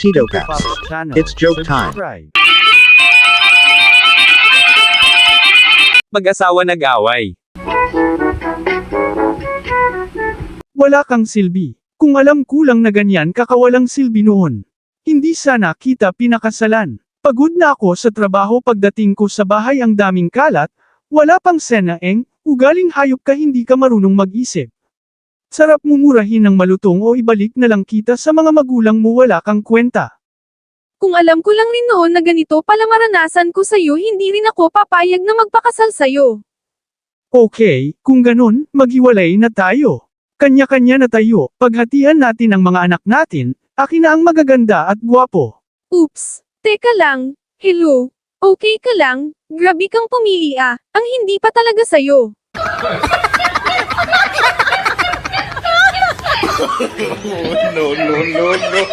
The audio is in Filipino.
Tito Caps. It's joke time. Mag-asawa nag-away. Wala kang silbi. Kung alam kulang na ganyan kakawalang silbi noon. Hindi sana kita pinakasalan. Pagod na ako sa trabaho pagdating ko sa bahay ang daming kalat, wala pang senaeng, ugaling hayop ka hindi ka marunong mag-isip. Sarap mumurahin ng malutong o ibalik na lang kita sa mga magulang mo wala kang kwenta. Kung alam ko lang rin noon na ganito pala maranasan ko sa'yo hindi rin ako papayag na magpakasal sa'yo. Okay, kung ganun, maghiwalay na tayo. Kanya-kanya na tayo, paghatian natin ang mga anak natin, akin na ang magaganda at gwapo. Oops, teka lang, hello, okay ka lang, grabe kang pumili ang hindi pa talaga sa'yo. No, no, no, no.